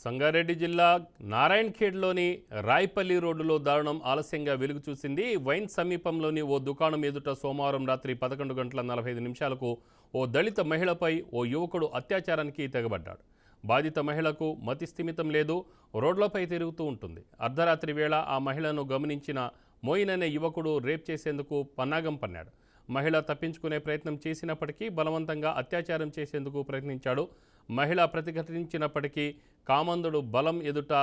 సంగారెడ్డి జిల్లా నారాయణఖేడ్లోని రాయపల్లి రోడ్డులో దారుణం ఆలస్యంగా వెలుగు చూసింది. వైన్ సమీపంలోని ఓ దుకాణం ఎదుట సోమవారం రాత్రి 11:45 ఓ దళిత మహిళపై ఓ యువకుడు అత్యాచారానికి తెగబడ్డాడు. బాధిత మహిళకు మతి స్థిమితం లేదు, రోడ్లపై తిరుగుతూ ఉంటుంది. అర్ధరాత్రి వేళ ఆ మహిళను గమనించిన మోయిన్ అనే యువకుడు రేప్ చేసేందుకు పన్నాగం పన్నాడు. మహిళ తప్పించుకునే ప్రయత్నం చేసినప్పటికీ బలవంతంగా అత్యాచారం చేసేందుకు ప్రయత్నించాడు. మహిళ ప్రతిఘటించినప్పటికీ కామందుడు బలం ఎదుట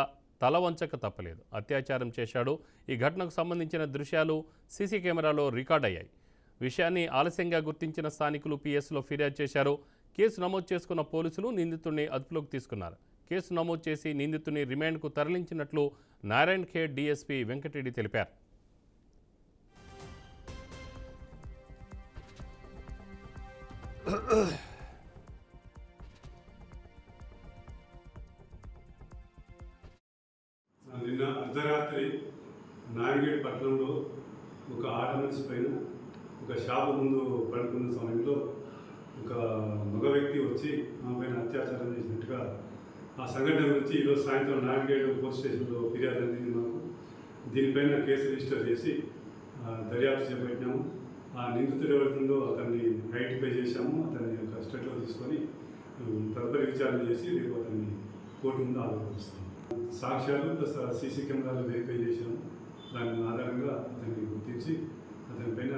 తల వంచక తప్పలేదు, అత్యాచారం చేశాడు. ఈ ఘటనకు సంబంధించిన దృశ్యాలు సీసీ కెమెరాలో రికార్డయ్యాయి. విషయాన్ని ఆలస్యంగా గుర్తించిన స్థానికులు పిఎస్లో ఫిర్యాదు చేశారు. కేసు నమోదు చేసుకున్న పోలీసులు నిందితుడిని అదుపులోకి తీసుకున్నారు. కేసు నమోదు చేసి నిందితుడిని రిమాండ్కు తరలించినట్లు నారాయణఖేడ్ డీఎస్పీ వెంకటరెడ్డి తెలిపారు. నిన్న అర్ధరాత్రి నారాయణఖేడ్ పట్టణంలో ఒక ఆర్డనెన్స్ పైన ఒక షాపు ముందు పడుకున్న సమయంలో ఒక మగ వ్యక్తి వచ్చి మా పైన అత్యాచారం చేసినట్టుగా ఆ సంఘటన గురించి ఈరోజు సాయంత్రం నారాయణఖేడ్ పోలీస్ స్టేషన్లో ఫిర్యాదు అందింది మాకు. దీనిపైన కేసు రిజిస్టర్ చేసి దర్యాప్తు చేపట్టినాము. ఆ నిందితుడు ఎవరితో అతన్ని ఐడెంటిఫై చేశాము. అతన్ని కస్టడీలో తీసుకొని తదుపరి విచారణ చేసి రేపు అతన్ని కోర్టు ముందు ఆరోపిస్తాము. సాక్ష్యాలు ప్లస్ సీసీ కెమెరాలు వెరిఫై చేశాము. దాని ఆధారంగా అతన్ని గుర్తించి అతనిపైన